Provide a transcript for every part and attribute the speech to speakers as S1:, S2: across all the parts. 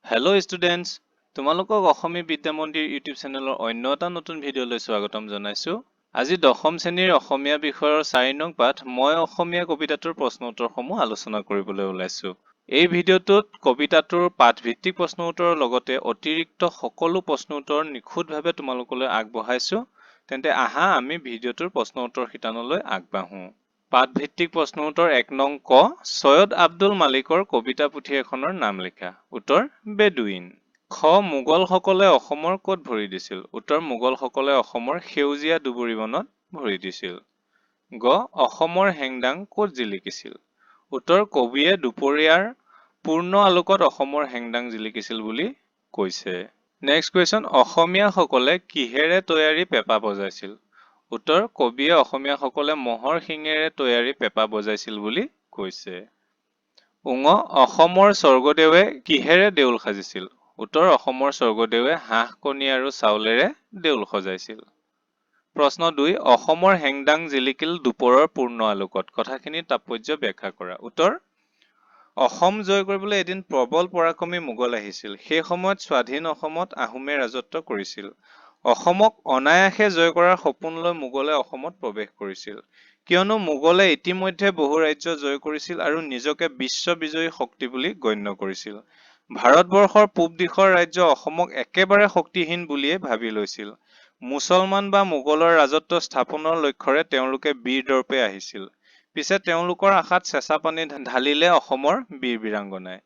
S1: Hello' students, তোমালোকক অসমী বিদ্যা মন্দিৰ ইউটিউব চেনেলৰ অন্য এটা নতুন ভিডিঅ'লৈ স্বাগতম জনাইছোঁ। আজি 10ম শ্ৰেণীৰ অসমীয়া বিষয়ৰ 4 নং পাঠ মই অসমীয়া কবিতাটোৰ প্ৰশ্ন উত্তৰসমূহ আলোচনা কৰিবলৈ ওলাইছোঁ। এই ভিডিঅ'টোত কবিতাটোৰ পাঠভিত্তিক প্ৰশ্ন উত্তৰৰ লগতে অতিৰিক্ত সকলো প্ৰশ্ন উত্তৰ নিখুঁতভাৱে তোমালোকলৈ আগবঢ়াইছোঁ। তেন্তে আহা আমি ভিডিঅ'টোৰ প্ৰশ্ন উত্তৰ শিতানলৈ আগবাঢ়োঁ। পাঠভিত্তিক প্ৰশ্ন উত্তৰ 1 নং ক, সৈয়দ আব্দুল মালিকৰ কবিতা পুথি এখনৰ নাম লিখা। উত্তৰ বেডুইন। খ, মোগলসকলে অসমৰ ক'ত ভৰি দিছিল? উত্তৰ মোগলসকলে অসমৰ সেউজীয়া দুবৰি বনত ভৰি দিছিল। গ, অসমৰ হেংদাং ক'ত জিলিকিছিল? উত্তৰ কবিয়ে দুপৰীয়াৰ পূৰ্ণ আলোকত অসমৰ হেংদাং জিলিকিছিল বুলি কৈছে। নেক্সট কুৱেশ্যন, অসমীয়াসকলে কিহেৰে তৈয়াৰী পেঁপা বজাইছিল? উত্তৰ কবিয়ে অসমীয়াসকলে মহৰ শিঙেৰে তৈয়াৰী পেঁপা বজাইছিল বুলি কৈছে। উঙ, অসমৰ স্বৰ্গদেৱে কিহেৰে দেউল সাজিছিল? উত্তৰ অসমৰ স্বৰ্গদেৱে হাঁহ কণী আৰু চাউলেৰে দেউল সজাইছিল। প্ৰশ্ন 2, অসমৰ হেংদাং জিলিকিল দুপৰৰ পূৰ্ণ আলোকত। কথাখিনিৰ তাৎপৰ্য ব্যাখ্যা কৰা। উত্তৰ অসম জয় কৰিবলৈ এদিন প্ৰবল পৰাক্ৰমী মোগল আহিছিল। সেই সময়ত স্বাধীন অসমত আহোমে ৰাজত্ব কৰিছিল। অসমক অনায়াসে জয় কৰাৰ সপোন লৈ মোগলে অসমত প্ৰৱেশ কৰিছিল। কিয়নো মোগলে ইতিমধ্যে বহু ৰাজ্য জয় কৰিছিল আৰু নিজকে বিশ্ববিজয়ী শক্তি বুলি গণ্য কৰিছিল। ভাৰতবৰ্ষৰ পূব দিশৰ ৰাজ্য অসমক একেবাৰে শক্তিহীন বুলিয়ে ভাবি লৈছিল। মুছলমান বা মোগলৰ ৰাজত্ব স্থাপনৰ লক্ষ্যৰে তেওঁলোকে বীৰ দৰ্পে আহিছিল। পিছে তেওঁলোকৰ আশাত চেঁচা পানী ঢালিলে অসমৰ বীৰ বীৰাংগনাই।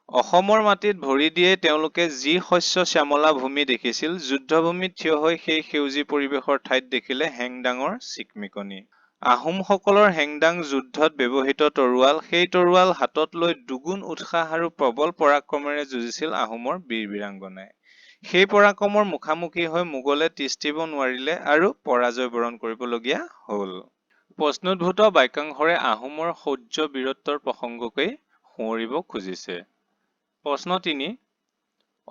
S1: অসমৰ মাটিত ভৰি দিয়েই তেওঁলোকে যি শস্য শ্যামলা ভূমি দেখিছিল, যুদ্ধভূমিত থিয় হৈ সেই সেউজী পৰিৱেশৰ ঠাইত দেখিলে হেংদাঙৰ চিকমিকনি। আহোমসকলৰ হেংদাং যুদ্ধত ব্যৱহৃত তৰোৱাল, সেই তৰোৱাল হাতত লৈ দুগুণ উৎসাহ আৰু প্ৰবল পৰাক্ৰমেৰে যুঁজিছিল আহোমৰ বীৰ বীৰাংগনাই। সেই পৰাক্ৰমৰ মুখামুখি হৈ মোগলে তিষ্ঠিব নোৱাৰিলে আৰু পৰাজয় বৰণ কৰিবলগীয়া হ'ল। প্ৰশ্নোদ্ভূত বাক্যাংশৰে আহোমৰ শৌৰ্য বীৰত্বৰ প্ৰসংগকেই সুঁৱৰিব খুজিছে। প্ৰশ্ন 3,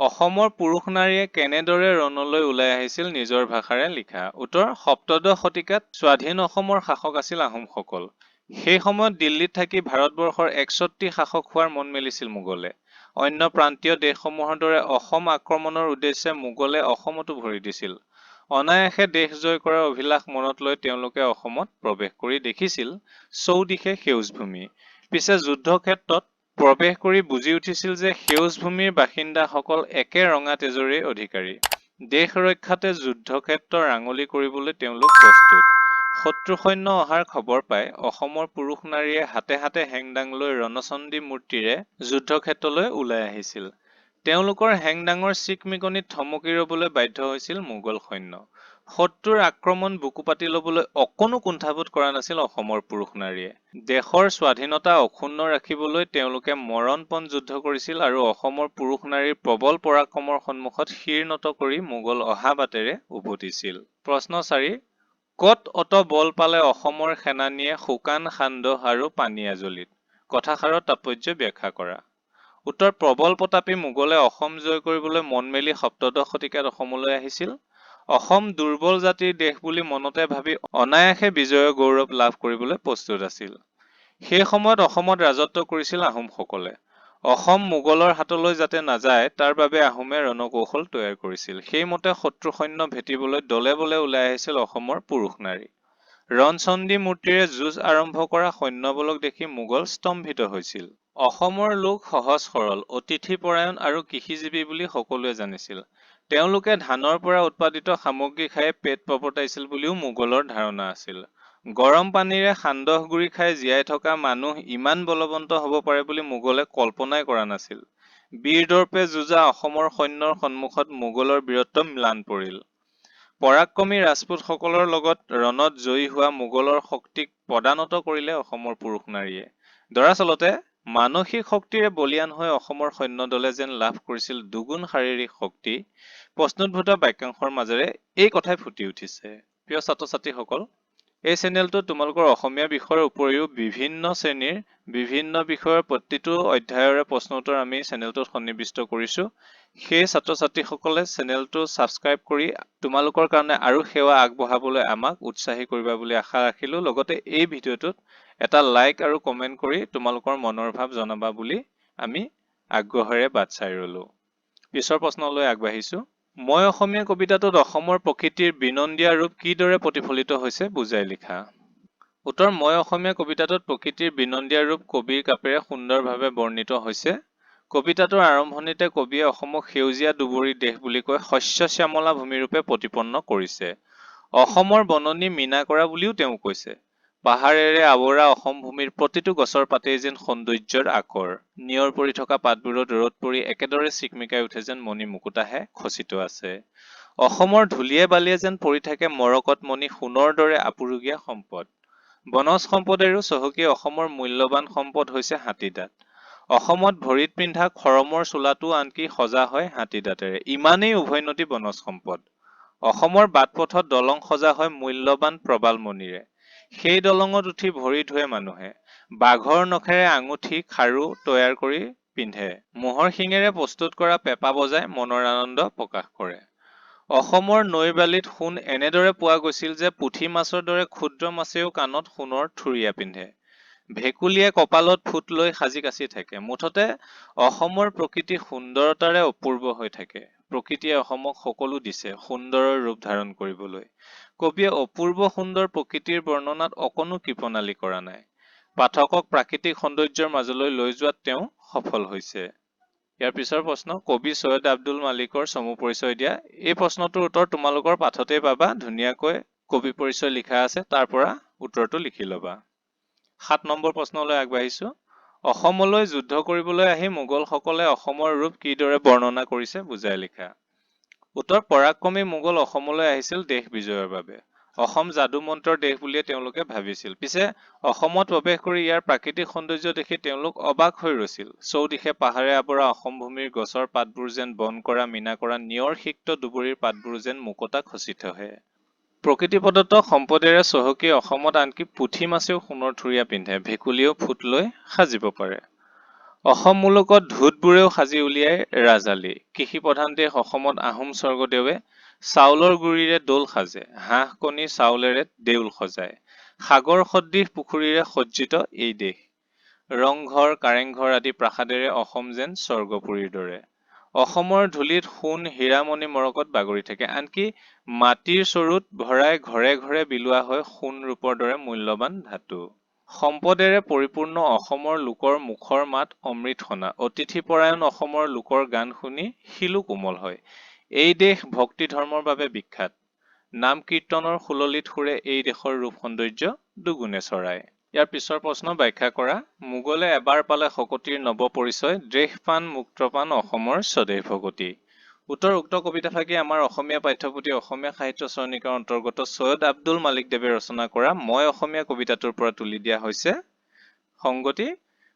S1: অসমৰ পুৰুষ নাৰীয়ে কেনেদৰে ৰণলৈ ওলাই আহিছিল নিজৰ ভাষাৰে লিখা। উত্তৰ সপ্তদশ শতিকাত স্বাধীন অসমৰ শাসক আছিল আহোমসকল। সেই সময়ত দিল্লীত থাকি ভাৰতবৰ্ষৰ একছত্ৰী শাসক হোৱাৰ মন মেলিছিল মোগলে। অন্য প্ৰান্তীয় দেশসমূহৰ দৰে অসম আক্ৰমণৰ উদ্দেশ্যে মোগলে অসমতো ভৰি দিছিল। অনায়াসে দেশ জয় কৰাৰ অভিলাষ মনত লৈ তেওঁলোকে অসমত প্ৰৱেশ কৰি দেখিছিল চৌদিশে সেউজ ভূমি। পিছে যুদ্ধক্ষেত্ৰত প্ৰৱেশ কৰি বুজি উঠিছিল যে সেউজ ভূমিৰ বাসিন্দাসকল একে ৰঙা তেজৰে অধিকাৰী। দেশ ৰক্ষাতে যুদ্ধক্ষেত্ৰ ৰাঙলী কৰিবলৈ তেওঁলোক প্ৰস্তুত। শত্ৰু সৈন্য অহাৰ খবৰ পাই অসমৰ পুৰুষ নাৰীয়ে হাতে হাতে হেংদাং লৈ ৰণচণ্ডী মূৰ্তিৰে যুদ্ধক্ষেত্ৰলৈ ওলাই আহিছিল। তেওঁলোকৰ হেংদাঙৰ চিকমিকনিত থমকি ৰবলৈ বাধ্য হৈছিল মোগল সৈন্য। শত্ৰুৰ আক্ৰমণ বুকু পাতি ল'বলৈ অকণো কুণ্ঠাবোধ কৰা নাছিল অসমৰ পুৰুষ নাৰীয়ে। দেশৰ স্বাধীনতা অক্ষুণ্ণ ৰাখিবলৈ তেওঁলোকে মৰণপণ যুদ্ধ কৰিছিল আৰু অসমৰ পুৰুষ নাৰীৰ প্ৰবল পৰাক্ৰমৰ সন্মুখত শিৰ নত কৰি মোগল অহা বাটেৰে উভতিছিল। প্ৰশ্ন 4, ক'ত অত বল পালে অসমৰ সেনানীয়ে শুকান সান্দহ আৰু পানীয়াজলীত? কথাষাৰৰ তাৎপৰ্য ব্যাখ্যা কৰা। উত্তৰ প্ৰবল প্ৰতাপী মোগলে অসম জয় কৰিবলৈ মন মেলি সপ্তদশ শতিকাত অসমলৈ আহিছিল। অসম দুৰ্বল জাতিৰ দেশ বুলি মনতে ভাবি অনায়াসে বিজয়ৰ গৌৰৱ লাভ কৰিবলৈ প্ৰস্তুত আছিল। সেই সময়ত অসমত ৰাজত্ব কৰিছিল আহোমসকলে। অসম মোগলৰ হাতলৈ যাতে নাযায় তাৰ বাবে আহোমে ৰণকৌশল তৈয়াৰ কৰিছিল। সেইমতে শত্ৰু সৈন্য ভেটিবলৈ দলে বলে ওলাই আহিছিল অসমৰ পুৰুষ নাৰী। ৰণচণ্ডী মূৰ্তিৰে যুঁজ আৰম্ভ কৰা সৈন্যবলক দেখি মোগল স্তম্ভিত হৈছিল। অসমৰ লোক সহজ সৰল, অতিথিপৰায়ণ আৰু কৃষিজীৱী বুলি সকলোৱে জানিছিল। তেওঁলোকে ধানৰ পৰা উৎপাদিত সামগ্ৰী খাই পেট প্ৰৱৰ্তাইছিল বুলিও মোগলৰ ধাৰণা আছিল। গৰম পানীৰে সান্দহ গুৰি খাই জীয়াই থকা মানুহ ইমান বলৱন্ত হ'ব পাৰে বুলি মোগলে কল্পনাই কৰা নাছিল। বীৰ দৰ্পে যুঁজা অসমৰ সৈন্যৰ সন্মুখত মোগলৰ বীৰত্ব ম্লান পৰিল। পৰাক্ৰমী ৰাজপুতসকলৰ লগত ৰণত জয়ী হোৱা মোগলৰ শক্তিক পদানত কৰিলে অসমৰ পুৰুষ নাৰীয়ে। দৰাচলতে মানসিক শক্তিৰে বলীয়ান হৈ অসমৰ সৈন্যদলে যেন লাভ কৰিছিল দুগুণ শাৰীৰিক শক্তি। প্ৰশ্নোদ্ভূত বাক্যাংশৰ মাজেৰে এই কথাই ফুটি উঠিছে। প্ৰিয় ছাত্ৰ ছাত্ৰীসকল, এই চেনেলটোত তোমালোকৰ অসমীয়া বিষয়ৰ উপৰিও বিভিন্ন শ্ৰেণীৰ বিভিন্ন বিষয়ৰ প্ৰতিটো অধ্যায়ৰে প্ৰশ্ন উত্তৰ আমি চেনেলটোত সন্নিৱিষ্ট কৰিছোঁ। সেই ছাত্ৰ ছাত্ৰীসকলে চেনেলটো ছাবস্ক্ৰাইব কৰি তোমালোকৰ কাৰণে আৰু সেৱা আগবঢ়াবলৈ আমাক উৎসাহী কৰিবা বুলি আশা ৰাখিলোঁ। লগতে এই ভিডিঅ'টোত এটা লাইক আৰু কমেণ্ট কৰি তোমালোকৰ মনৰ ভাৱ জনাবা বুলি আমি আগ্ৰহেৰে বাট চাই ৰ'লোঁ। পিছৰ প্ৰশ্নলৈ আগবাঢ়িছো। মই অসমীয়া কবিতাটোত অসমৰ প্ৰকৃতিৰ বিনন্দীয়া ৰূপ কিদৰে প্ৰতিফলিত হৈছে বুজাই লিখা। উত্তৰ, মই অসমীয়া কবিতাটোত প্ৰকৃতিৰ বিনন্দীয়া ৰূপ কবিৰ কাপেৰে সুন্দৰভাৱে বৰ্ণিত হৈছে। কবিতাটোৰ আৰম্ভণিতে কবিয়ে অসমক সেউজীয়া দুবৰি দেশ বুলি কৈ শস্য শ্যামলা ভূমিৰূপে প্ৰতিপন্ন কৰিছে। অসমৰ বননি মীনা কৰা বুলিও তেওঁ কৈছে। পাহাৰেৰে আৱৰা অসম ভূমিৰ প্ৰতিটো গছৰ পাতেই যেন সৌন্দৰ্যৰ আকৰ। নিয়ৰ পৰি থকা পাতবোৰত ৰ'দ পৰি একেদৰে চিকমিকাই উঠে যেন মণি মুকুতাহে খচিত আছে। অসমৰ ধূলিয়ে বালিয়ে যেন পৰি থাকে মৰকত মণি সোণৰ দৰে আপুৰুগীয়া সম্পদ। বনজ সম্পদেৰো চহকী অসমৰ মূল্যৱান সম্পদ হৈছে হাতীদাঁত। অসমত ভৰিত পিন্ধা খৰমৰ চোলাটো আনকি সজা হয় হাতীদাঁতেৰে। ইমানেই উভৈনদী বনজ সম্পদ। অসমৰ বাট-পথত দলং সজা হয় মূল্যৱান প্ৰবালমণিৰে। সেই দলঙত উঠি ভৰি ধুৱে মানুহে। বাঘৰ নখেৰে আঙুঠি খাৰু তৈয়াৰ কৰি পিন্ধে। ম'হৰ শিঙেৰে প্ৰস্তুত কৰা পেঁপা বজাই মনৰ আনন্দ প্ৰকাশ কৰে। অসমৰ নৈৰ বালিত সোণ এনেদৰে পোৱা গৈছিল যে পুঠি মাছৰ দৰে ক্ষুদ্ৰ মাছেও কাণত সোণৰ থুৰিয়া পিন্ধে। ভেকুলীয়ে কপালত ফুট লৈ সাজি কাচি থাকে। মুঠতে অসমৰ প্ৰকৃতি সুন্দৰতাৰে অপূৰ্ব হৈ থাকে। প্ৰকৃতিয়ে অসমক সকলো দিছে সুন্দৰৰ ৰূপ ধাৰণ কৰিবলৈ। কবিয়ে অপূৰ্ব সুন্দৰ প্ৰকৃতিৰ বৰ্ণনাত অকণো কৃপণালি কৰা নাই। পাঠকক প্ৰাকৃতিক সৌন্দৰ্যৰ মাজলৈ লৈ যোৱাত তেওঁ সফল হৈছে। ইয়াৰ পিছৰ প্ৰশ্ন, কবি চৈয়দ আব্দুল মালিকৰ চমু পৰিচয় দিয়া। এই প্ৰশ্নটোৰ উত্তৰ তোমালোকৰ পাঠতেই পাবা। ধুনীয়াকৈ কবি পৰিচয় লিখা আছে, তাৰ পৰা উত্তৰটো লিখি ল'বা। 7 নম্বৰ প্ৰশ্নলৈ আগবাঢ়িছো। অসমলৈ যুদ্ধ কৰিবলৈ আহি মোগলসকলে অসমৰ ৰূপ কিদৰে বৰ্ণনা কৰিছে বুজাই লিখা। উত্তৰ, পৰাক্ৰমী মোগল অসমলৈ আহিছিল দেশ বিজয়ৰ বাবে। অসম যাদু মন্ত্ৰৰ দেশ বুলিয়ে তেওঁলোকে ভাবিছিল। পিছে অসমত প্ৰৱেশ কৰি ইয়াৰ প্ৰাকৃতিক সৌন্দৰ্য দেখি তেওঁলোক অবাক হৈ ৰৈছিল। চৌদিশে পাহাৰে আৱৰা অসম ভূমিৰ গছৰ পাতবোৰ যেন বন কৰা মীনা কৰা নিয়ৰ সিক্ত দুবৰিৰ পাতবোৰ যেন মুকুতা খচিতহে। প্ৰকৃতি প্ৰদত্ত সম্পদেৰে চহকী অসমত আনকি পুঠি মাছেও সোণৰ থুৰিয়া পিন্ধে। ভেকুলীয়েও ফুট লৈ সাজিব পাৰে। অসম মুলুকত ধোঁতবোৰেও সাজি উলিয়াই ৰাজালি। কৃষি প্ৰধান দেশ অসমত আহোম স্বৰ্গদেৱে চাউলৰ গুৰিৰে দৌল সাজে। হাঁহ কণী চাউলেৰে দেউল সজায়। সাগৰ সদৃশ পুখুৰীৰে সজ্জিত এই দেশ। ৰংঘৰ কাৰেংঘৰ আদি প্ৰাসাদেৰে অসম যেন স্বৰ্গপুৰীৰ দৰে। অসমৰ ধূলিত সোণ হীৰামণি মৰকত বাগৰি থাকে। আনকি মাটিৰ চৰুত ভৰাই ঘৰে ঘৰে বিলোৱা হয় সোণ ৰূপৰ দৰে মূল্যৱান ধাতু। সম্পদেৰে পৰিপূৰ্ণ অসমৰ লোকৰ মুখৰ মাত অমৃত সনা। অতিথিপৰায়ণ অসমৰ লোকৰ গান শুনি শিলো কোমল হয়। এই দেশ ভক্তি ধৰ্মৰ বাবে বিখ্যাত। নাম কীৰ্তনৰ সুললিত সুৰে এই দেশৰ ৰূপ সৌন্দৰ্য দুগুণে চৰায়। ইয়াৰ পিছৰ প্ৰশ্ন ব্যাখ্যা কৰা। মোগলে এবাৰ পালে শকতিৰ নৱ পৰিচয়, দেশপান মুক্তপান অসমৰ স্বদেশ ভগতি। উত্তৰ, উক্ত কবিতাফাঁকি আমাৰ অসমীয়া পাঠ্যপুথি অসমীয়া সাহিত্য চয়নিকাৰ অন্তৰ্গত চৈয়দ আব্দুল মালিক দেৱে ৰচনা কৰা মই অসমীয়া কবিতাটোৰ পৰা তুলি দিয়া হৈছে। সংগতি,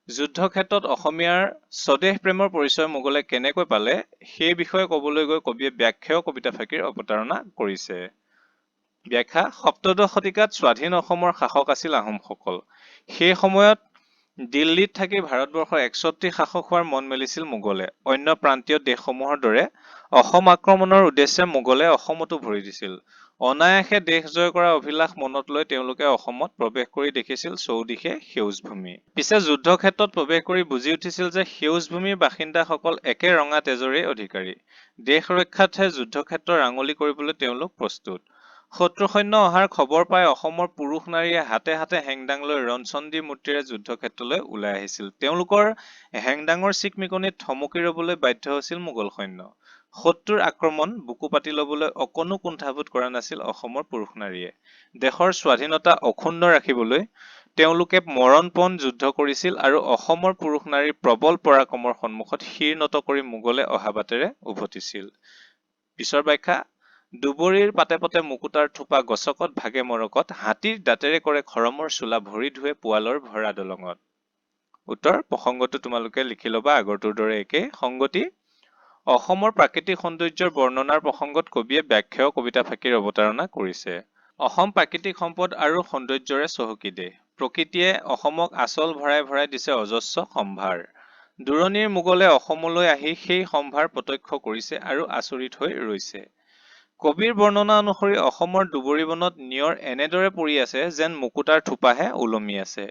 S1: যুদ্ধ ক্ষেত্ৰত অসমীয়াৰ স্বদেশ প্ৰেমৰ পৰিচয় মোগলে কেনেকৈ পালে সেই বিষয়ে ক'বলৈ গৈ কবিয়ে ব্যাখ্যাও কবিতাফাঁকিৰ অৱতাৰণা কৰিছে। ব্যাখ্যা, সপ্তদশ শতিকাত স্বাধীন অসমৰ শাসক আছিল আহোমসকল। সেই সময়ত দিল্লীত থাকি ভাৰতবৰ্ষৰ একছত্ৰী শাসক হোৱাৰ মন মেলিছিল মোগলে। অন্য প্ৰান্তীয় দেশসমূহৰ দৰে অসম আক্ৰমণৰ উদ্দেশ্যে মোগলে অসমতো ভৰি দিছিল। অনায়াসে দেশ জয় কৰা অভিলাষ মনত লৈ তেওঁলোকে অসমত প্ৰৱেশ কৰি দেখিছিল চৌদিশে সেউজ ভূমি। পিছে যুদ্ধ ক্ষেত্ৰত প্ৰৱেশ কৰি বুজি উঠিছিল যে সেউজ ভূমিৰ বাসিন্দাসকল একে ৰঙা তেজৰেই অধিকাৰী। দেশ ৰক্ষাতহে যুদ্ধক্ষেত্ৰ ৰাঙলী কৰিবলৈ তেওঁলোক প্ৰস্তুত। শত্ৰু সৈন্য অহাৰ খবৰ পাই অসমৰ পুৰুষ নাৰীয়ে হাতে হাতে হেংদাং লৈ ৰণচণ্ডী মূৰ্তিৰে যুদ্ধক্ষেত্ৰলৈ ওলাই আহিছিল। তেওঁলোকৰ হেংদাঙৰ চিকমিকনিত থমকি ৰবলৈ বাধ্য হৈছিল মোগল সৈন্য। শত্ৰুৰ আক্ৰমণ বুকু পাতি লবলৈ অকণো কুণ্ঠাবোধ কৰা নাছিল অসমৰ পুৰুষ নাৰীয়ে। দেশৰ স্বাধীনতা অক্ষুণ্ণ ৰাখিবলৈ তেওঁলোকে মৰণপণ যুদ্ধ কৰিছিল আৰু অসমৰ পুৰুষ নাৰীৰ প্ৰবল পৰাক্ৰমৰ সন্মুখত শিৰ নত কৰি মোগলে অহা বাটেৰে উভতিছিল। পিছৰ ব্যাখ্যা, দুবৰিৰ পাতে পাতে মুকুতাৰ থোপা গছকত ভাগে মৰকত, হাতীৰ দাঁতেৰে কৰে খৰমৰ চোলা ভৰি ধুৱে পোৱালৰ ভৰা দলঙত। উত্তৰ, প্ৰসংগটো তোমালোকে লিখি ল'বা আগৰটোৰ দৰে একেই। সংগতি, অসমৰ প্ৰাকৃতিক সৌন্দৰ্যৰ বৰ্ণনাৰ প্ৰসংগত কবিয়ে ব্যাখ্যাও কবিতাফাঁকিৰ অৱতাৰণা কৰিছে। অসম প্ৰাকৃতিক সম্পদ আৰু সৌন্দৰ্যৰে চহকী দেশ। প্ৰকৃতিয়ে অসমক আঁচল ভৰাই ভৰাই দিছে অজস্ৰ সম্ভাৰ। দূৰণিৰ মোগলে অসমলৈ আহি সেই সম্ভাৰ প্ৰত্যক্ষ কৰিছে আৰু আচৰিত হৈ ৰৈছে। কবিৰ বৰ্ণনা অনুসৰি অসমৰ দুবৰি বনত নিয়ৰ এনেদৰে পৰি আছে যেন মুকুতাৰ থোপাহে ওলমি আছে।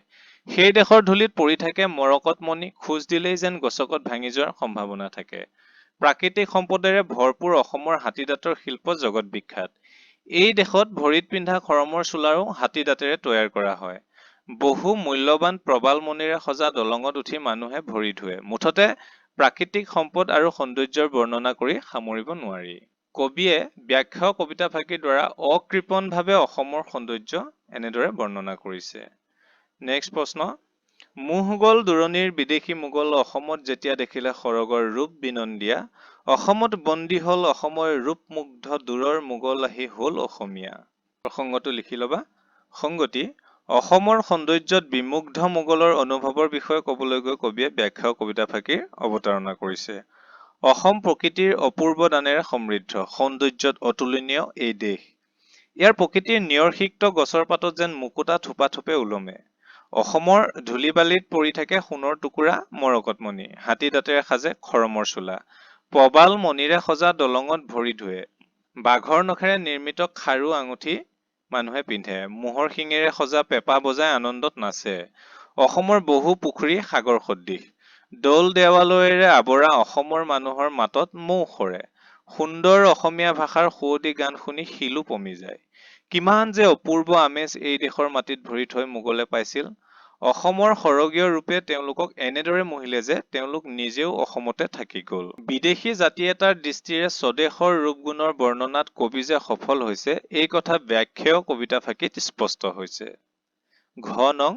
S1: সেই দেশৰ ধূলিত পৰি থাকে মৰকত মণি, খোজ দিলেই যেন গছকত ভাঙি যোৱাৰ সম্ভাৱনা থাকে। প্ৰাকৃতিক সম্পদেৰে ভৰপূৰ অসমৰ হাতীদাঁতৰ শিল্প জগত বিখ্যাত। এই দেশত ভৰিত পিন্ধা খৰমৰ চোলাও হাতীদাঁতেৰে তৈয়াৰ কৰা হয়। বহু মূল্যৱান প্ৰবাল মণিৰে সজা দলঙত উঠি মানুহে ভৰি ধুৱে। মুঠতে প্ৰাকৃতিক সম্পদ আৰু সৌন্দৰ্যৰ বৰ্ণনা কৰি সামৰিব নোৱাৰি। কবিয়ে ব্যাখ্যা কবিতা ফাঁকিৰ দ্বাৰা অকৃপণভাৱে অসমৰ সৌন্দৰ্য এনেদৰে বৰ্ণনা কৰিছে। নেক্সট প্ৰশ্ন, মোহগল দূৰণিৰ বিদেশী মোগল অসমত যেতিয়া দেখিলে সৰগৰ ৰূপ বিনন্দিয়া, অসমত বন্দী হল অসমৰ ৰূপমুগ্ধ দূৰৰ মোগল আহি হল অসমীয়া। প্ৰসংগটো লিখি ল'বা। সংগতি, অসমৰ সৌন্দৰ্যত বিমুগ্ধ মোগলৰ অনুভৱৰ বিষয়ে ক'বলৈ গৈ কবিয়ে ব্যাখ্যা কবিতা ফাঁকিৰ অৱতাৰণা কৰিছে। অসম প্ৰকৃতিৰ অপূৰ্ব দানেৰে সমৃদ্ধ, সৌন্দৰ্যত অতুলনীয় এই দেশ। ইয়াৰ প্ৰকৃতিৰ নিয়ৰসিক্ত গছৰ পাতত যেন মুকুতা থোপা থোপে ওলমে। অসমৰ ধূলি বালিত পৰি থাকে সোণৰ টুকুৰা মৰকতমণি, হাতী দাঁতেৰে সাজে খৰমৰ চোলা, প্ৰবাল মণিৰে সজা দলঙত ভৰি ধুৱে, বাঘৰ নখেৰে নিৰ্মিত খাৰু আঙুঠি মানুহে পিন্ধে, মোহৰ শিঙেৰে সজা পেঁপা বজাই আনন্দত নাচে। অসমৰ বহু পুখুৰী সাগৰ সদৃশ, দৌল দেৱালয়েৰে আৱৰা অসমৰ মানুহৰ মাতত মৌ সৰে। সুন্দৰ অসমীয়া ভাষাৰ সুৱদী গান শুনি শিলো পমি যায়। কিমান যে অপূৰ্ব আমেজ এই দেশৰ মাটিত ভৰি থৈ মোগলে পাইছিল। অসমৰ সৰগীয় ৰূপে তেওঁলোকক এনেদৰে মোহিলে যে তেওঁলোক নিজেও অসমতে থাকি গল। বিদেশী জাতি এটাৰ দৃষ্টিৰে স্বদেশৰ ৰূপগুণৰ বৰ্ণনাত কবি যে সফল হৈছে, এই কথা ব্যাখ্যেয় কবিতা ফাঁকিত স্পষ্ট হৈছে। ঘ নং,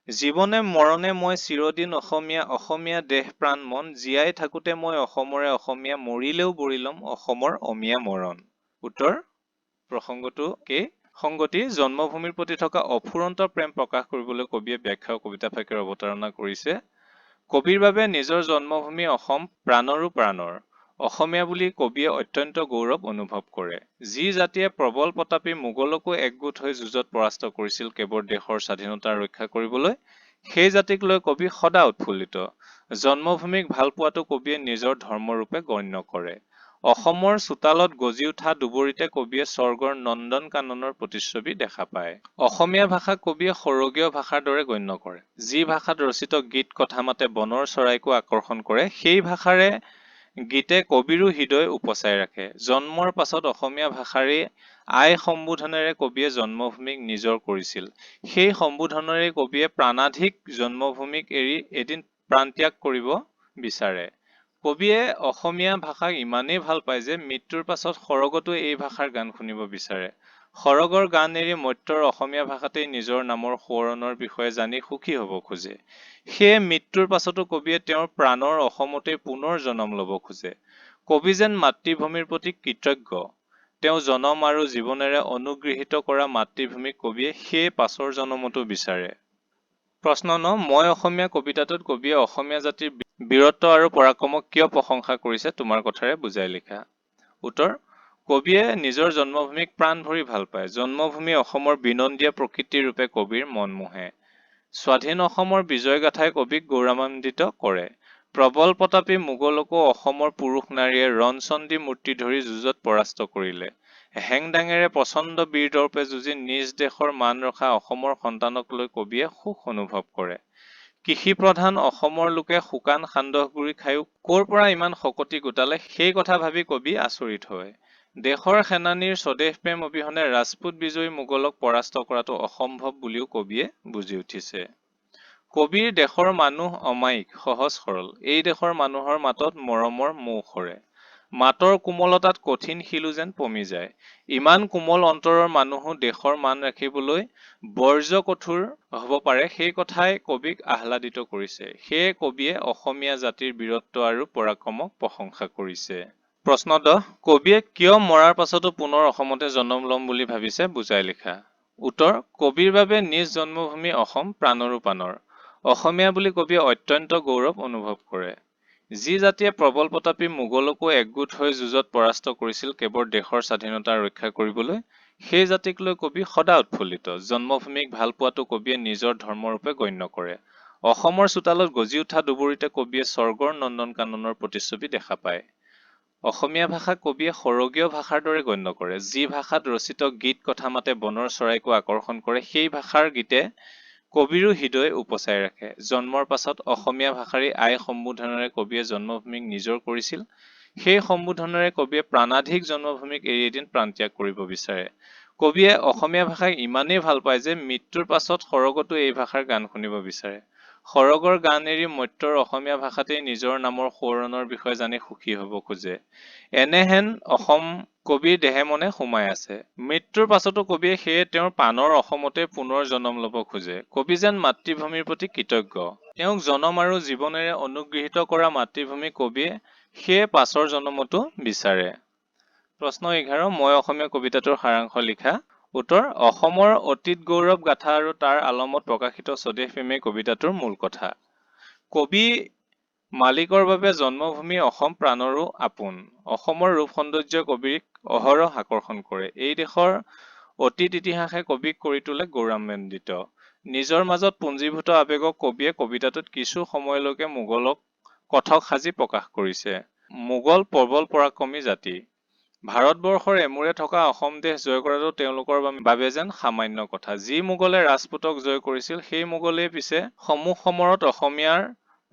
S1: জীৱনে মৰণে মই চিৰদিন অসমীয়া, অসমীয়া দেশ প্ৰাণ মন, জীয়াই থাকোতে মই অসমৰে অসমীয়া, মৰিলেও বৰিলম অসমৰ অমীয়া মৰণ। উত্তৰ, প্ৰসংগটো কি? সংগতি, জন্মভূমিৰ প্ৰতি থকা অফুৰন্ত প্ৰেম প্ৰকাশ কৰিবলৈ কবিয়ে ব্যাখ্যা কবিতা ফাঁকিৰ অৱতাৰণা কৰিছে। কবিৰ বাবে নিজৰ জন্মভূমি অসম প্ৰাণৰো প্ৰাণৰ। অসমীয়া বুলি কবিয়ে অত্যন্ত গৌৰৱ অনুভৱ কৰে। যি জাতিয়ে প্ৰবল প্ৰতাপী মোগলকো একগোট হৈ যুঁজত পৰাস্ত কৰিছিল কেৱল দেশৰ স্বাধীনতা ৰক্ষা কৰিবলৈ, সেই জাতিক লৈ কবি সদা উৎফুল্লিত। জন্মভূমিক ভাল পোৱাটো কবিয়ে নিজৰ ধৰ্মৰূপে গণ্য কৰে। অসমৰ চোতালত গজি উঠা দুবৰিতে কবিয়ে স্বৰ্গৰ নন্দন কাননৰ প্ৰতিচ্ছবি দেখা পায়। অসমীয়া ভাষাক কবিয়ে সৰগীয় ভাষাৰ দৰে গণ্য কৰে। যি ভাষাত ৰচিত গীত কথা মাতে বনৰ চৰাইকো আকৰ্ষণ কৰে, সেই ভাষাৰে গীতে কবিৰো হৃদয় উপচাই ৰাখে। জন্মৰ পাছত অসমীয়া ভাষাৰেই আই সম্বোধনেৰে কবিয়ে জন্মভূমিক নিজৰ কৰিছিল। সেই সম্বোধনেৰে কবিয়ে প্ৰাণাধিক জন্মভূমিক এৰি এদিন প্ৰাণত্যাগ কৰিব বিচাৰে। কবিয়ে অসমীয়া ভাষাক ইমানেই ভাল পায় যে মৃত্যুৰ পাছত সৰগতো এই ভাষাৰ গান শুনিব বিচাৰে। সৰগৰ গান এৰি মৰ্ত্যৰ অসমীয়া ভাষাতেই নিজৰ নামৰ সোঁৱৰণৰ বিষয়ে জানি সুখী হ'ব খোজে। সেয়ে মৃত্যুৰ পাছতো কবিয়ে তেওঁৰ প্ৰাণৰ অসমতেই পুনৰ জনম ল'ব খোজে। কবি যেন মাতৃভূমিৰ প্ৰতি কৃতজ্ঞ। তেওঁ জনম আৰু জীৱনেৰে অনুগৃহীত কৰা মাতৃভূমিক কবিয়ে সেই পাছৰ জনমতো বিচাৰে। প্ৰশ্ন ন, মই অসমীয়া কবিতাটোত কবিয়ে অসমীয়া জাতিৰ বীৰত্ব আৰু পৰাক্ৰমক কিয় প্ৰশংসা কৰিছে তোমাৰ কথাৰে বুজাই লিখা। উত্তৰ, কবিয়ে নিজৰ জন্মভূমিক প্ৰাণ ভৰি ভাল পায়। জন্মভূমি অসমৰ বিনন্দীয়া প্ৰকৃতিৰ ৰূপে কবিৰ মন মোহে। স্বাধীন অসমৰ বিজয়গাথাই কবিক গৌৰৱান্বিত কৰে। প্ৰবল প্ৰতাপী মোগলকো অসমৰ পুৰুষ নাৰীয়ে ৰণচণ্ডী মূৰ্তি ধৰি যুঁজত পৰাস্ত কৰিলে। হেংদাঙেৰে প্ৰচণ্ড বীৰদৰ্পে যুঁজি নিজ দেশৰ মান ৰখা অসমৰ সন্তানক লৈ কবিয়ে সুখ অনুভৱ কৰে। কৃষি প্ৰধান অসমৰ লোকে শুকান সান্দহগুৰি খায়ো ক'ৰ পৰা ইমান শকতি গোটালে, সেই কথা ভাবি কবি আচৰিত হয়। দেশৰ সেনানীৰ স্বদেশ প্ৰেম অবিহনে ৰাজপুত বিজয়ী মোগলক পৰাস্ত কৰাটো অসম্ভৱ বুলিও কবিয়ে বুজি উঠিছে। কবিৰ দেশৰ মানুহ অমায়িক, সহজ সৰল। এই দেশৰ মানুহৰ মাতত মৰমৰ মৌ সৰে। মাতৰ কোমলতাত কঠিন শিলো যেন পমি যায়। ইমান কোমল অন্তৰৰ মানুহো দেশৰ মান ৰাখিবলৈ বৰ্জ্য কঠোৰ হ'ব পাৰে, সেই কথাই কবিক আহ্লাদিত কৰিছে। সেয়ে কবিয়ে অসমীয়া জাতিৰ বীৰত্ব আৰু পৰাক্ৰমক প্ৰশংসা কৰিছে। প্ৰশ্ন 10, কবিয়ে কিয় মৰাৰ পাছতো পুনৰ অসমতে জন্ম ল'ম বুলি ভাবিছে বুজাই লিখা। উত্তৰ, কবিৰ বাবে নিজ জন্মভূমি অসম প্ৰাণৰো প্ৰাণৰ। অসমীয়া বুলি কবিয়ে অত্যন্ত গৌৰৱ অনুভৱ কৰে। যি জাতিয়ে প্ৰবল প্ৰতাপী মোগলকো একগোট হৈ যুঁজত পৰাস্ত কৰিছিল কেৱল দেশৰ স্বাধীনতা ৰক্ষা কৰিবলৈ, সেই জাতিক লৈ কবি সদা উৎফুল্লিত। জন্মভূমিক ভাল পোৱাটো কবিয়ে নিজৰ ধৰ্মৰূপে গণ্য কৰে। অসমৰ চোতালত গজি উঠা দুবৰিতে কবিয়ে স্বৰ্গৰ নন্দন কাননৰ প্ৰতিচ্ছবি দেখা পায়। অসমীয়া ভাষাক কবিয়ে সৰগীয় ভাষাৰ দৰে গণ্য কৰে। যি ভাষাত ৰচিত গীত কথা মাতে বনৰ চৰাইকো আকৰ্ষণ কৰে, সেই ভাষাৰ গীতে কবিৰো হৃদয় উপচাই ৰাখে। জন্মৰ পাছত অসমীয়া ভাষাৰেই আই সম্বোধনেৰে কবিয়ে জন্মভূমিক নিজৰ কৰিছিল। সেই সম্বোধনেৰে কবিয়ে প্ৰাণাধিক জন্মভূমিক এৰি এদিন প্ৰাণত্যাগ কৰিব বিচাৰে। কবিয়ে অসমীয়া ভাষাক ইমানেই ভাল পায় যে মৃত্যুৰ পাছত সৰগতো এই ভাষাৰ গান শুনিব বিচাৰে। সৰগৰ গান এৰি মৰ্ত্যৰ অসমীয়া ভাষাতেই নিজৰ নামৰ সোঁৱৰণৰ বিষয়ে জানি সুখী হ'ব খোজে। এনেহেন অসম কবিৰ দেহে মনে সোমাই আছে। মৃত্যুৰ পাছতো কবিয়ে সেয়ে তেওঁৰ প্ৰাণৰ অসমতে পুনৰ জন্ম ল'ব খোজে। কবি যেন মাতৃভূমিৰ প্ৰতি কৃতজ্ঞ। তেওঁক জনম আৰু জীৱনেৰে অনুগৃহীত কৰা মাতৃভূমি কবিয়ে সেয়ে পাছৰ জন্মতো বিচাৰে। প্ৰশ্ন 11 মই অসমীয়া কবিতাটোৰ সাৰাংশ লিখা। উত্তৰ অসমৰ অতীত গৌৰৱ গাথা আৰু তাৰ আলমত প্ৰকাশিত স্বদেশ প্ৰেমী কবিতাটোৰ মূল কথা। কবি মালিকৰ বাবে জন্মভূমি অসম প্ৰাণৰো আপোন। অসমৰ ৰূপ সৌন্দৰ্য কবিক অহৰহ আকৰ্ষণ কৰে। এই দেশৰ অতীত ইতিহাসে কবিক কৰি তোলে গৌৰৱান্বিত। নিজৰ মাজত পুঞ্জীভূত আৱেগক কবিয়ে কবিতাটোত কিছু সময়লৈকে মোগলক কথক সাজি প্ৰকাশ কৰিছে। মোগল প্ৰবল পৰাক্ৰমী জাতি। ভাৰতবৰ্ষৰ এমূৰে থকা অসম দেশ জয় কৰাটো তেওঁলোকৰ বাবে যেন সামান্য কথা। যি মোগলে ৰাজপুতক জয় কৰিছিল সেই মোগলেই পিছে সমূহ সমৰত অসমীয়াৰ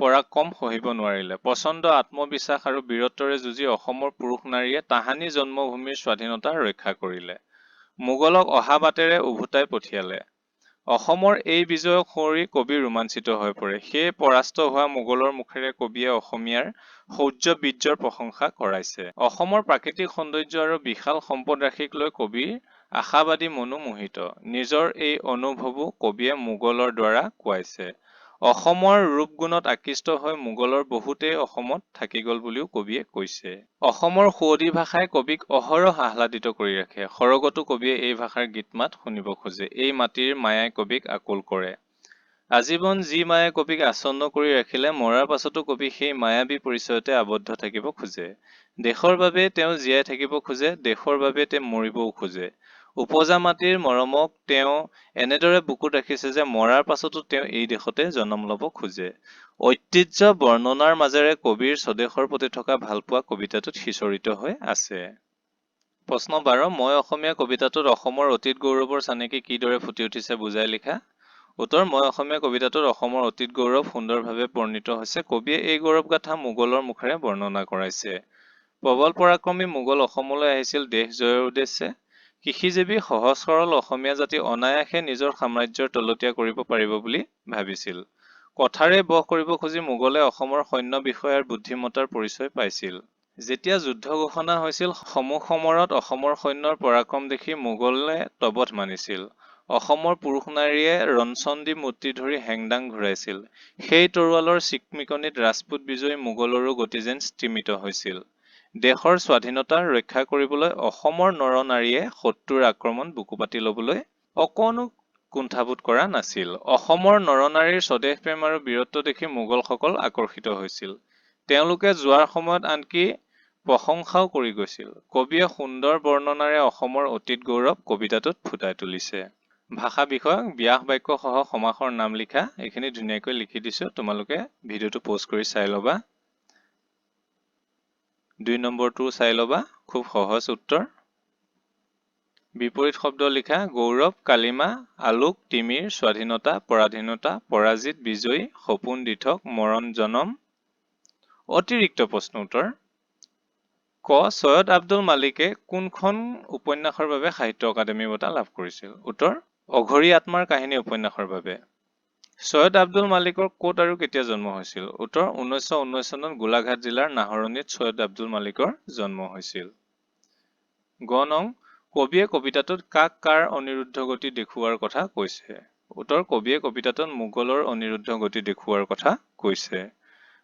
S1: পৰাক্ৰম সহিব নোৱাৰিলে। প্ৰচণ্ড আত্মবিশ্বাস আৰু বীৰত্বৰে যুঁজি অসমৰ পুৰুষ নাৰীয়ে তাহানি জন্মভূমিৰ স্বাধীনতা ৰক্ষা কৰিলে। মোগলক অহা বাটেৰে উভতাই পঠিয়ালে। অসমৰ এই বিজয়ক সুঁৱৰি কবি ৰোমাঞ্চিত হৈ পৰে। সেয়ে পৰাস্ত হোৱা মোগলৰ মুখেৰে কবিয়ে অসমীয়াৰ শৌৰ্য বীৰ্যৰ প্ৰশংসা কৰাইছে। অসমৰ প্ৰাকৃতিক সৌন্দৰ্য আৰু বিশাল সম্পদ ৰাশিক লৈ কবিৰ আশাবাদী মনো মোহিত। নিজৰ এই অনুভৱো কবিয়ে মোগলৰ দ্বাৰা কোৱাইছে। অসমৰ ৰূপ গুণত আকৃষ্ট হৈ মোগলৰ বহুতেই অসমত থাকি গল বুলিও কবিয়ে কৈছে। অসমৰ সুৱদী ভাষাই কবিক অহৰহ আহ্লাদিত কৰি ৰাখে। সৰগতো কবিয়ে এই ভাষাৰ গীত মাত শুনিব খোজে। এই মাটিৰ মায়াই কবিক আকুল কৰে। আজীৱন যি মায়ে কবিক আচ্ছন্ন কৰি ৰাখিলে মৰাৰ পাছতো কবি সেই মায়াবী পৰিচয়তে আবদ্ধ থাকিব খোজে। দেশৰ বাবে তেওঁ জীয়াই থাকিব খোজে, দেশৰ বাবে তেওঁ মৰিবও খোজে। উপজা মাটিৰ মৰমক তেওঁ এনেদৰে বুকুত ৰাখিছে যে মৰাৰ পাছতো তেওঁ এই দেশতে জন্ম ল'ব খোজে। ঐতিহ্য বৰ্ণনাৰ মাজেৰে কবিৰ স্বদেশৰ প্ৰতি থকা ভালপোৱা কবিতাটোত সিঁচৰিত হৈ আছে। প্ৰশ্ন 12 মই অসমীয়া কবিতাটোত অসমৰ অতীত গৌৰৱৰ চানেকি কিদৰে ফুটি উঠিছে বুজাই লিখা। উত্তৰ মই অসমীয়া কবিতাটোত অসমৰ অতীত গৌৰৱ সুন্দৰভাৱে বৰ্ণিত হৈছে। কবিয়ে এই গৌৰৱ গাথা মোগলৰ মুখেৰে বৰ্ণনা কৰাইছে। প্ৰবল পৰাক্ৰমী মোগল অসমলৈ আহিছিল দেশ জয়ৰ উদ্দেশ্যে। কৃষিজীৱী সহজ সৰল অসমীয়া জাতি অনায়াসে নিজৰ সাম্ৰাজ্যৰ তলতীয়া কৰিব পাৰিব বুলি ভাবিছিল। কথাৰে বশ কৰিব খুজি মোগলে অসমৰ সৈন্য বিষয়াৰ বুদ্ধিমত্তাৰ পৰিচয় পাইছিল। যেতিয়া যুদ্ধ ঘোষণা হৈছিল সমূহ সমৰত অসমৰ সৈন্যৰ পৰাক্ৰম দেখি মোগলে তবধ মানিছিল। অসমৰ পুৰুষ নাৰীয়ে ৰণচণ্ডী মূৰ্তি ধৰি হেংদাং ঘূৰাইছিল। সেই তৰোৱালৰ চিকমিকনিত ৰাজপুত বিজয়ী মোগলৰো গতি যেন স্তিমিত হৈছিল। দেশৰ স্বাধীনতা ৰক্ষা কৰিবলৈ অসমৰ নৰ-নাৰীয়ে শত্ৰুৰ আক্ৰমণ বুকুপাতি ল'বলৈ অকণো কুণ্ঠাবোধ কৰা নাছিল। অসমৰ নৰ-নাৰীৰ স্বদেশ প্ৰেম আৰু বীৰত্ব দেখি মোগলসকল আকৰ্ষিত হৈছিল। তেওঁলোকে যোৱাৰ সময়ত আনকি প্ৰশংসাও কৰি গৈছিল। কবিয়ে সুন্দৰ বৰ্ণনাৰে অসমৰ অতীত গৌৰৱ কবিতাটোত ফুটাই তুলিছে। ভাষা বিষয়ক ব্যাস বাক্য সহ সমাসৰ নাম লিখা। এইখিনি ধুনীয়াকৈ লিখি দিছো, তোমালোকে ভিডিঅ'টো পজ কৰি চাই ল'বা। 2 নম্বৰটো চাই ল'বা, খুব সহজ উত্তৰ। বিপৰীত শব্দ লিখা গৌৰৱ, কালিমা, আলোক, তিমিৰ, স্বাধীনতা, পৰাধীনতা, পৰাজিত, বিজয়ী, সপোন, দিঠক, মৰণ, জনম। অতিৰিক্ত প্ৰশ্ন উত্তৰ। ক সৈয়দ আব্দুল মালিকে কোনখন উপন্যাসৰ বাবে সাহিত্য অকাডেমি বঁটা লাভ কৰিছিল। উত্তৰ অঘৰী আত্মাৰ কাহিনী উপন্যাসৰ বাবে। সৈয়দ আব্দুল মালিকৰ ক'ত আৰু কেতিয়া জন্ম হৈছিল। উত্তৰ 1919 চনত গোলাঘাট জিলাৰ নাহৰণিত সৈয়দ আব্দুল মালিকৰ জন্ম হৈছিল। গ নং কবিয়ে কবিতাটোত কাক কাৰ অনিৰুদ্ধ গতি দেখুওৱাৰ কথা কৈছে। উত্তৰ কবিয়ে কবিতাটোত মোগলৰ অনিৰুদ্ধ গতি দেখুওৱাৰ কথা কৈছে।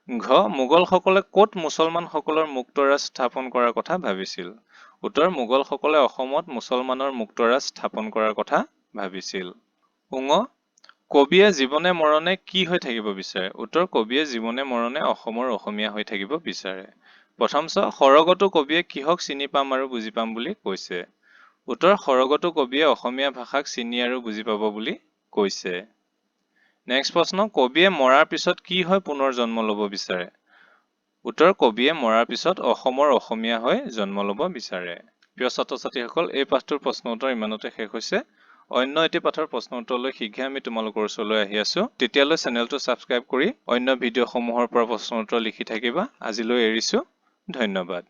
S1: ঘ মোগলসকলে ক'ত মুছলমানসকলৰ মুক্তৰাজ স্থাপন কৰাৰ কথা ভাবিছিল। উত্তৰ মোগলসকলে অসমত মুছলমানৰ মুক্তৰাজ স্থাপন কৰাৰ কথা ভাবিছিল। ঙ কবিয়ে জীৱনে মৰণে কি হৈ থাকিব বিচাৰে। উত্তৰ কবিয়ে জীৱনে মৰণে অসমৰ অসমীয়া হৈ থাকিব বিচাৰে। প্ৰথম সৰগতো কবিয়ে কিহক চিনি পাম আৰু বুজি পাম বুলি কৈছে। উত্তৰ সৰগতো কবিয়ে অসমীয়া ভাষাক চিনি আৰু বুজি পাব বুলি কৈছে। নেক্সট প্ৰশ্ন কবিয়ে মৰাৰ পিছত কি হৈ পুনৰ জন্ম ল'ব বিচাৰে। উত্তৰ কবিয়ে মৰাৰ পিছত অসমৰ অসমীয়া হৈ জন্ম ল'ব বিচাৰে। প্ৰিয় ছাত্ৰ-ছাত্ৰীসকল এই পাঠটোৰ প্ৰশ্ন উত্তৰ ইমানতে শেষ হৈছে। অন্য এটি পাঠৰ প্ৰশ্ন উত্তৰলৈ শীঘ্ৰে আমি তোমালোকৰ ওচৰলৈ আহি আছো। তেতিয়ালৈ চেনেলটো ছাবস্ক্ৰাইব কৰি অন্য ভিডিঅ'সমূহৰ পৰা প্ৰশ্ন উত্তৰ লিখি থাকিবা। আজিলৈ এৰিছো। ধন্যবাদ।